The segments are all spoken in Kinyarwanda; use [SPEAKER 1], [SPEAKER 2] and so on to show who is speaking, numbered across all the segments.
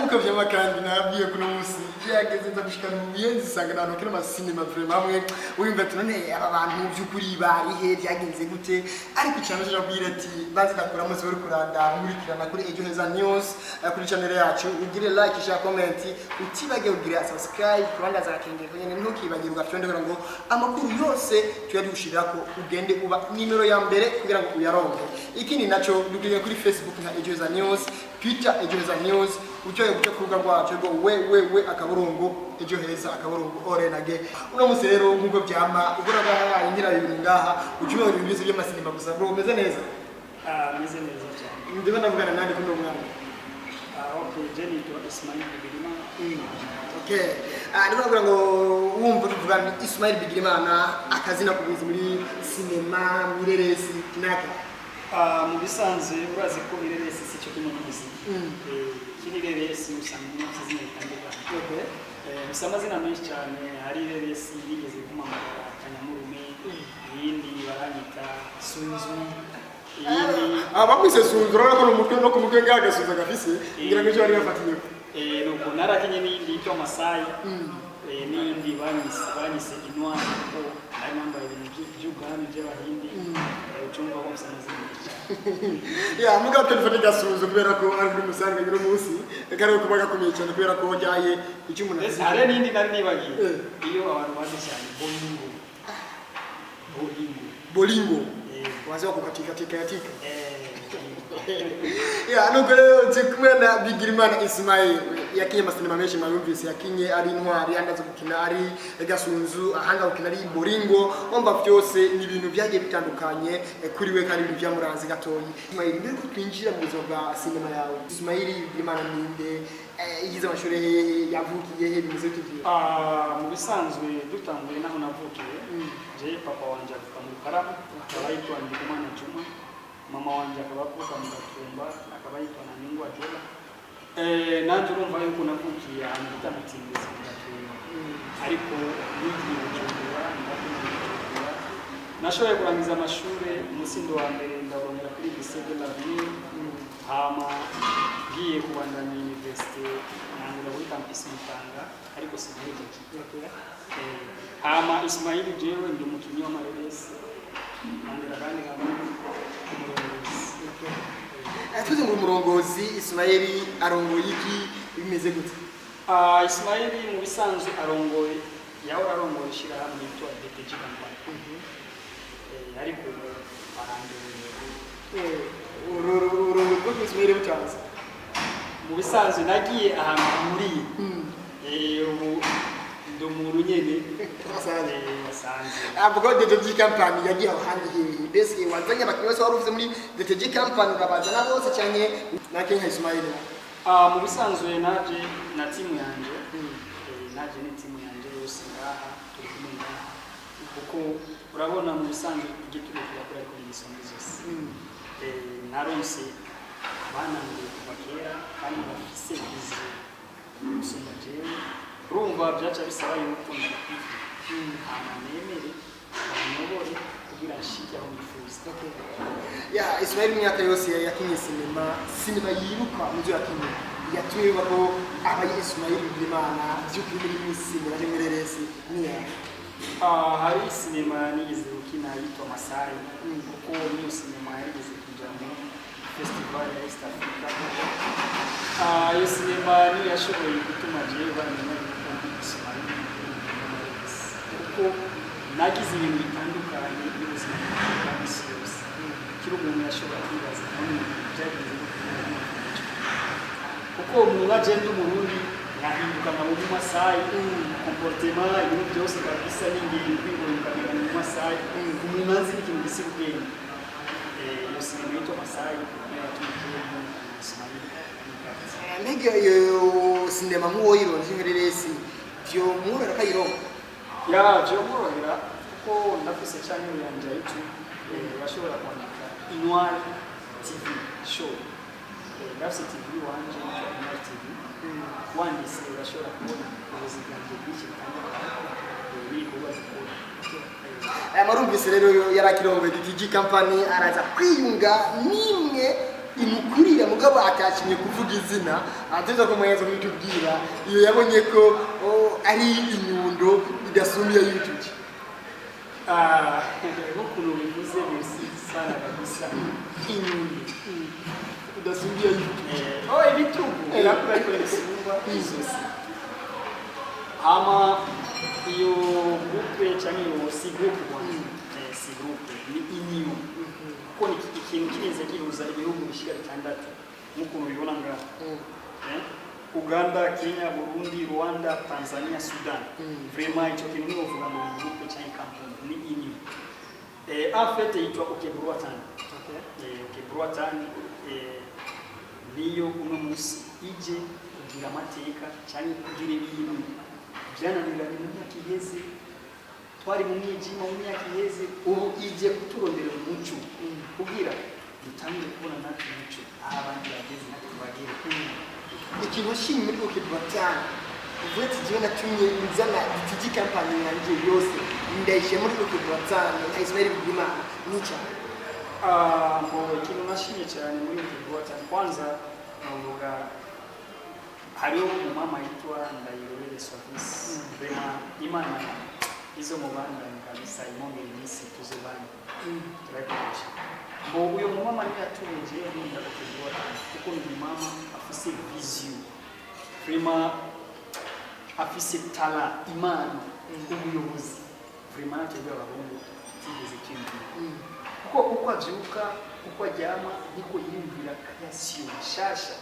[SPEAKER 1] nkuko vyama kandi nabwiye kuno musi yageze ndagushikana mu miyenzi sangana no kino masinema vraiment hamwe uyumva tunone aba bantu byukuri bari he byagenze gute ariko cyane cyo bwira ati bazi dakora mu zuri kuranda nkurikirana kuri Ejo Heza News kuri channel yacu ugire like share comment utibage ugire subscribe kuranda za kenge kwenye ntukibagirwa fyonde kugira ngo amakuru yose tuyadushirako ugende uba nimero ya mbere kugira ngo uyaronke ikindi naco dukiye kuri Facebook na Ejo Heza News Twitter Ejo Heza News ujoye guca kuruga rwacu rwo we akaburungu Ejo Heza akaburungu orenage uno musi rero nkuko byama uguraga ingira ibintu ngaha ucuye ibintu by'amasinema gusa bro umeze neza
[SPEAKER 2] meze neza cyane
[SPEAKER 1] ndiba ndavugana nandi kuno mwana
[SPEAKER 2] okay Jenny to Ismail Bigirimana
[SPEAKER 1] okay ndiko kugira ngo wumva tuvugana Ismail Bigirimana akazina kubiza muri sinema mireresi kinaka
[SPEAKER 2] mu bisanzwe urazi ko mireresi si cyo kimwe n'isi kireresi usanga mu kizina bitandukanye gusa amazina menshi cyane hari ireresi yigeze kumamara Kanyamurume yindi baranyita Sunzu
[SPEAKER 1] bakwise Sunzu urabona ko umutwe no kumutwe ngagasuza gafise ngira ngo cyo bari bafatiye
[SPEAKER 2] nuko narakinye n'indi yitwa Masai n'indi banyise Intwari ko ari nambaye ibintu by'ubwami by'abahindi ucumva ko musamazina
[SPEAKER 1] ya muga telefone gasuzo kubera ko ari muri musanga ngiro munsi kare ko bagakomeye cyane kubera ko jaye icyo umuntu
[SPEAKER 2] hari n'indi nari nibagiye iyo abantu bazi cyane
[SPEAKER 1] bolingo wazo kukatika yatika ya nuko rero zikumena Bigirimana Ismail yakinye masinema menshi mayumvise yakinye ari Intwari andaze gukina ari Gasunzu ahanga gukina ari Bolingo omba byose ni ibintu byagiye bitandukanye kuri we kandi ibintu byamuranze gatoyi Ismail mbere ko twinjira mu buzima bwa sinema yawe Ismail Bigirimana ninde yize amashuri yavukiye he bimeze tugiye
[SPEAKER 2] mu bisanzwe dutanguye naho navukiye je papa wanje avuka mu Karama akaba yitwa Ndikumana Juma mama wanje akaba avuka mu Gatumba akaba yitwa Nanyungwa Jola nanje urumva yuko navukiye ahantu bitandukanye mu Gatumba ariko nigiye gucumbura nashoboye kurangiza amashuri umusindo wa mbere ndabonera kuri lycée de la ville hama giye kubandanya university nangura muri campus Mutanga ariko sinigeze hama Ismail jewe ndi umukinnyi wa mareresi nangura kandi
[SPEAKER 1] tuzi mu murongozi Ismail arongoye iki bimeze gute
[SPEAKER 2] Ismail mu bisanzwe arongoye yahora arongoye shira hamwe yitwa DTG company ariko
[SPEAKER 1] urongoye rwo Ismail butanze
[SPEAKER 2] mu bisanzwe nagiye ahantu muri ubu ndomuru nyene
[SPEAKER 1] basanze avuga DTG company yagiye ahandi hehe bese wazanye abakinnyi bose waruvuze muri DTG company urabazana bose cyane nakenye Ismail
[SPEAKER 2] mu bisanzwe naje na timu yanje naje ni timu yanje yose ngaha turi kumwe ngaha kuko urabona mu bisanzwe igituro kirakora ko nisonga zose naronse abana ngo bakera kandi bafise izi gusoma jewe urumva byaca bisaba yuko nemere bamubore kugira ashike aho nifuza
[SPEAKER 1] ya Ismail myaka yose yakinye sinema yiruka muzo yakinye yatumye bako abaye Ismail Bigirimana byukuri muri sinema ari mireresi niya
[SPEAKER 2] hari sinema nigeze gukina yitwa Masai kuko niyo sinema yigeze kuja mu festival ya East Africa iyo sinema niyo yashoboye gutuma jewe bamenya Ismail kuko nagize ibintu bitandukanye by'ubuzima bwa misi yose kiri umuntu yashobora kwibaza byagenze kuko umuntu agenda umurundi yahinduka nka mu Masai comportement ibintu byose kabisa n'ingendo kwibuka mu Masai umuntu azi ikintu gisibwenge iyo sinema yitwa Masai yatumye mu Ismail
[SPEAKER 1] mbega iyo sinema nk'uwo yironje mireresi byo mwurera kayironga
[SPEAKER 2] byo mwurera kuko ndafise channel yanje YouTube bashobora kwandika Intwari TV show ndafise TV wanje Intwari TV wandise bashobora kubona ubuzima bwinshi kandi nikuba zikora
[SPEAKER 1] marumvise rero yarakirongoye DTG company araza kwiyunga nimwe imukurira mugabo atashimye kuvuga izina ateza ko muheza kubitubwira iyo yabonye ko ari inyundo idasumbiye YouTube.
[SPEAKER 2] Nk'ukuntu bivuze merci sana kabisa. Inyundo
[SPEAKER 1] idasumbiye YouTube.
[SPEAKER 2] Ibitugu nakora ko bisumba izosi. Ama iyo groupe cyangwa iyo si groupe si groupe ni inyo ko ni ikintu kirenze gihuza ibihugu bishika bitandatu nk'uko mubibona ngaho Uganda, Kenya, Burundi, Rwanda, Tanzania, Sudan. Vraiment ico kintu ni uvuga ngo groupe cyangwa kampuni ni inyo en fait itwa Okebruatan. Okebruatan niyo uno musi ije kugira amateka cyangwa kugira ibintu byananiranye mu myaka iheze twari mu mwijima mu myaka iheze ubu ije kuturondera umuco kugira dutangire kubona natwe umuco abandi bageze natwe bagere
[SPEAKER 1] ikintu shimwe muri Okebruatan uvuye tigiye natumye inzana itigi company yanje yose ndayishe muri Okebruatan Ismail Bigimana nica
[SPEAKER 2] ngo ikintu nashimye cyane muri Okebruatan kwanza navuga hariho umumama yitwa Ndayirorere Service vraiment imana izo mubanda kabisa imongera iminsi tuzebana turakoresha ngo uyo mumama ni yatumije n'inda Okebruatan kuko ni mama afise vision vraiment afise talent imana ubuyobozi vraiment natwe abahungu tigeze kintu kuko avyuka kuko ajyama niko yiyumvira creation shasha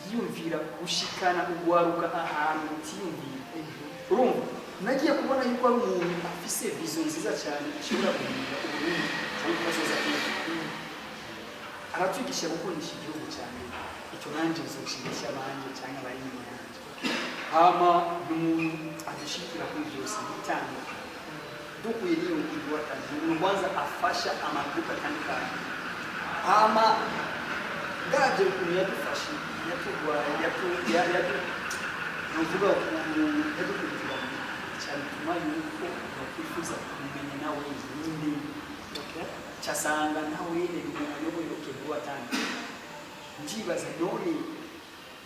[SPEAKER 2] yiyumvira gushikana ugwaruka ahantu tiyumvira urumva nagiye kubona yuko ari umuntu afise vision nziza cyane ashobora guhindura uburundi cyangwa kazoza kiwe aratwigisha gukundisha igihugu cyane icyo nanje nzoshigisha abanje cyangwa abari mu yanje hama n'umuntu adushikira kuri byose bitanga dukuye niyo Okebruatan ni kwanza afasha amagrupa atandukanye hama gavye ukuntu yadufashe nuvuga ukuntu yadukurikira cyane tuma yuko bakwifuza kumenya nawe ninde cyasanga nawe uyoboye Okebruatan ndibaza none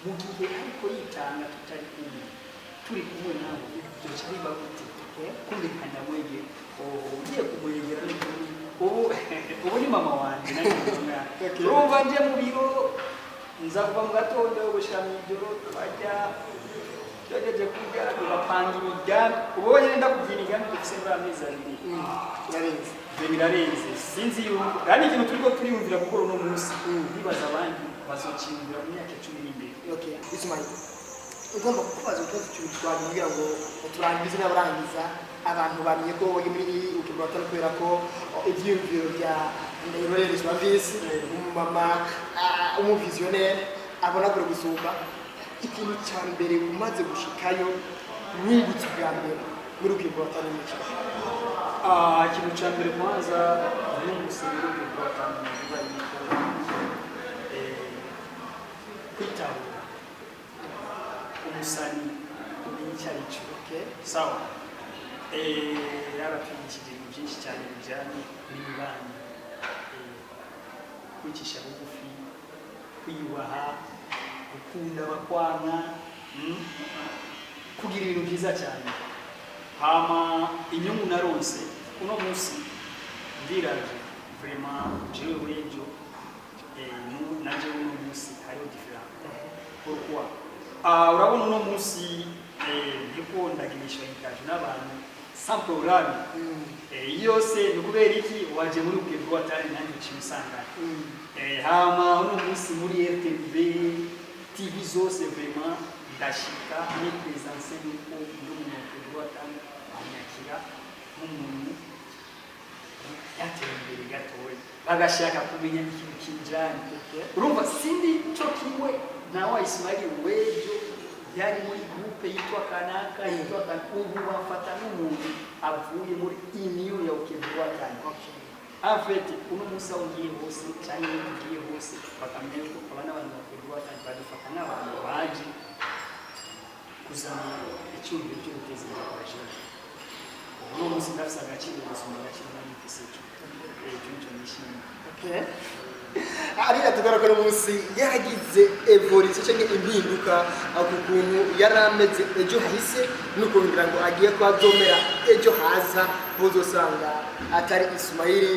[SPEAKER 2] mu gihe ariko yitanga tutari kumwe turi kumwe nawe ibyo cyari bagute kumvikana mwege ugiye kumwegera ubu ni mama wanjye urumva nje mu biro nza kuva mu gatondo gushira mu ijoro bajya yageje kurya bapanga imigambi ubonye nenda kugira imigambi dufise muri amezi abiri birarenze sinzi yuko kandi ikintu turiko turiyumvira gukora uno munsi nibaza abandi bazociyumvira mu myaka 10 imbere.
[SPEAKER 1] Okay, Ismail ugomba kubaza utubazo cy'ubutwari kugira ngo turangize n'abarangiza abantu bamenye ko wowe muri Okebruatan kubera ko ibyiyumviro bya Ndayirorere Service umumama umuvisionnaire abona gure gusumba ikintu cya mbere umaze gushikayo mwungutse bwa mbere muri Okebruatan n'iki
[SPEAKER 2] ikintu cya mbere kwanza mwungutse muri Okebruatan kwitahura umusani kumenya icyo ari cyo sawa yaratwigishije ibintu byinshi cyane bijyanye n'imibano kwicisha bugufi kwiyubaha gukunda abakwana kugira ibintu byiza cyane hama inyungu naronse uno munsi ndiraje vraiment jewe wejo naje uno munsi hariho different pourquoi urabona uno munsi ndiko ndagirisha ikaje n'abantu sans programme yose nikubera iki waje muri Okebruatan nanjye cyisanga hama uno munsi muri RTB TV zose vraiment ndashika ni presence y'uko ndi mu Okebruatan anyakira nk'umuntu yateye imbere gatoya bagashaka kumenya ikintu kinjani urumva sindi cyo kimwe nawe Ismail wejo yari muri groupe yitwa kanaka yitwa ubu bafata n'umuntu avuye muri inyo ya Okebruatan. En fait uno musa ungiye hose cyangwa ugiye hose bakamenya ko abana abantu Okebruatan badufata n'abantu baje kuzana icyumba cyo guteza imbere abajene uno musi ndafisa agaciro gusumba agaciro n'igise cyo cyo nishimye
[SPEAKER 1] ariko tugaragara umunsi yaragize evolution cyangwa impinduka ku kuntu yarameze ejo hahise nuko ngira ngo agiye kwazomera ejo haza buzosanga atari Ismaili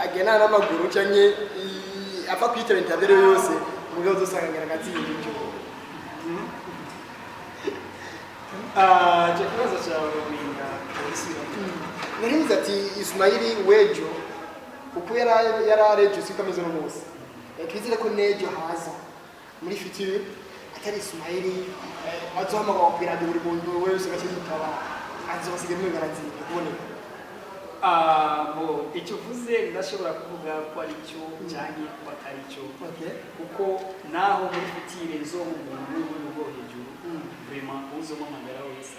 [SPEAKER 1] agena n'amaguru cyangwa apfa kwitaba interview yose mugabo uzosanga ngaragazi ibyo
[SPEAKER 2] je kibazo cyawe minga polisi
[SPEAKER 1] narize ati Ismaili wejo uko yararejo sikameze no munsi twizere ko nejo haza muri future atari Ismaili azohama kwakira buri muntu wese gacitaba azobasiga mu garanti kuboneka
[SPEAKER 2] bo icyo uvuze ndashobora kuvuga ko ari cyo cyangwa ko atari cyo kuko naho muri future zo mu muntu rwo hejuru vraiment uzomamagara wese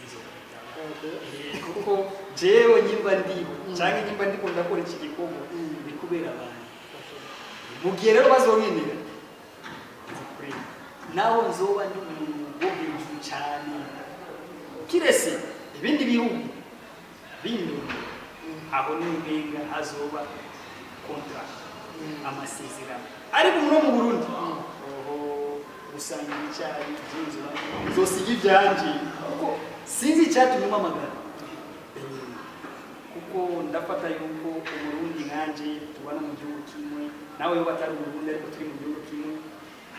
[SPEAKER 2] kuko jewe nyimba ndiho cyangwa nyimba ndikunda gukora iki gikorwa bikubera abantu mu gihe rero bazobinira naho nzoba ndi umuntu wo hejuru cyane kirese ibindi bihugu bindi aho n'imbenga hazoba contract amasezerano ariko mu Burundi usanga icyayi byinzo zosiga ibyanje kuko sinzi icyatumye amagara kuko ndafata yuko umurundi nkanje tubana mu gihugu kimwe nawe yo batari umurundi ariko turi mu gihugu kimwe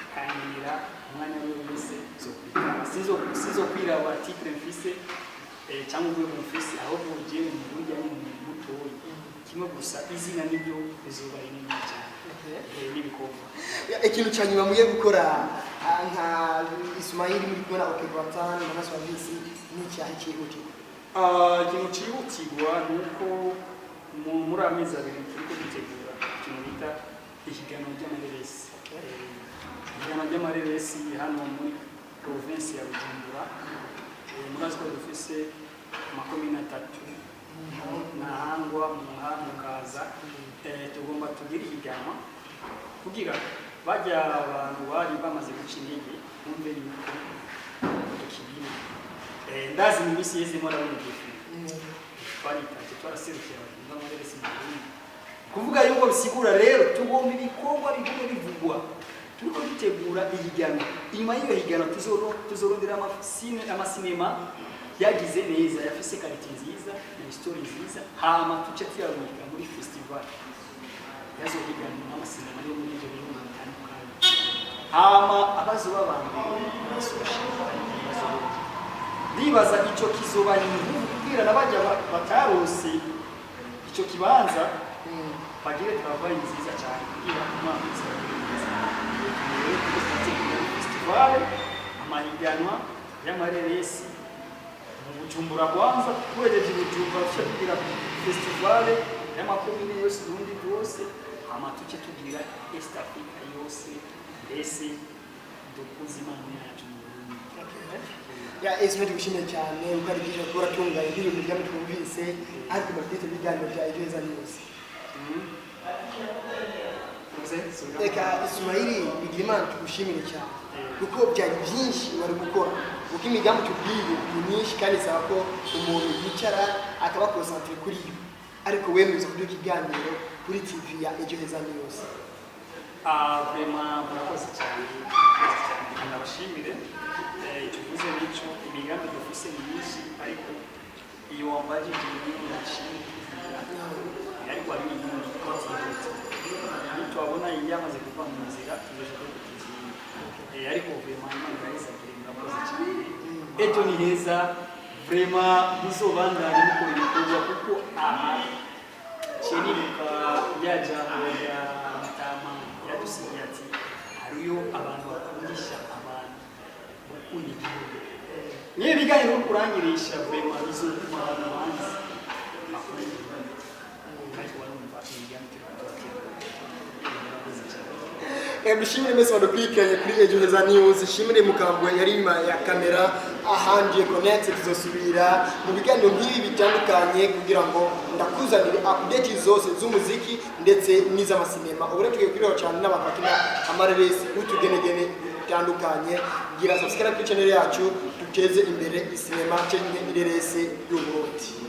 [SPEAKER 2] akangira umwanya wese sizo kwiraba titre mfise cyangwa ubwo mfise aho bugiye mu Burundi ari mu mutoyi kimwe gusa izina nibyo bizoba rinini cyane n'ibikorwa
[SPEAKER 1] ikintu cyanyuma muye gukora nka Ismaili muri kubona okebatan na Swahili ni cyaha kihuti
[SPEAKER 2] ikintu cyihutirwa nuko muri amezi abiri turiko dutegura ikintu bita ihiganwa ry'amareresi ihiganwa ry'amareresi hano muri province ya Bujumbura murazi ko dufise makomine 3 Ntahangwa Mukaza tugomba tugira ihiganwa kugira bajya abantu bari bamaze guca intege bumve yuko tukibina ndazi mu minsi yeze mora b'umugifu twaritanze twaraserukira abantu b'amareresi mu Burundi kuvuga yuko bisigura rero tugomba ibikorwa bigume bivugwa turiko dutegura ihiganwa inyuma y'iyo higanwa tuzorondera amasinema yagize neza yafise qualité nziza na histoire nziza hama tuce tuyabika muri festival yazo higanwa n'amasinema yo muri ibyo bihugu bitandukanye hama abazo babandi ndibaza icyo kizoba ni kubwira nabajya batarose icyo kibanza bagire travail nziza cyane kugira umwaka festival amahiganwa y'amareresi mu Bujumbura kwanza kurejeje Bujumbura tugira festival y'amakomine yose n'undi bwose amatuke tugira East Africa yose mbese dukuzimana yacu mu Burundi
[SPEAKER 1] ya Ismaili gushimye cyane ukarikije gukora tunga ibintu byamwe twumvise ariko bafite ibiganiro bya Ejoheza News Eka Ismaili Bigimana tugushimire cyane kuko byari byinshi bari gukora kuko imigambi tubwiye ni myinshi kandi saba ko umuntu yicara akaba concentré kuri yo ariko wemeza kuri ikiganiro kuri TV ya Ejoheza News
[SPEAKER 2] vraiment murakoze cyane ndabashimire tuvuze n'icyo imigambi dufise myinshi ariko iyo wambajije ibintu ndashimira ariko ari ibintu twabona yamaze kuva mu nzira tugeje ko tukizinga ariko vraiment Imana iraheza murakoze cyane ejo ni heza vraiment muzobandanye mukora ibikorwa kuko aha cyenibuka yajambo ya Matama yadusigiye ati hariyo abantu bakundisha abantu gukunda igihugu niyo biganiro no kurangirisha vraiment bizotuma abantu banzi bakunda igihugu kandi barumva imigambi
[SPEAKER 1] Mshimire mese wadukurikiranye kuri Ejoheza News shimire mukambwe yari ima ya kamera ahangiye connect tuzosubira mu biganiro nk'ibi bitandukanye kugira ngo ndakuzanire update zose z'umuziki ndetse n'iz'amasinema ubure tugiye kwiriho cyane n'abakina amareresi utugenegene bitandukanye gira subscribe ku channel yacu tuteze imbere isinema cyangwa ireresi y'u Burundi.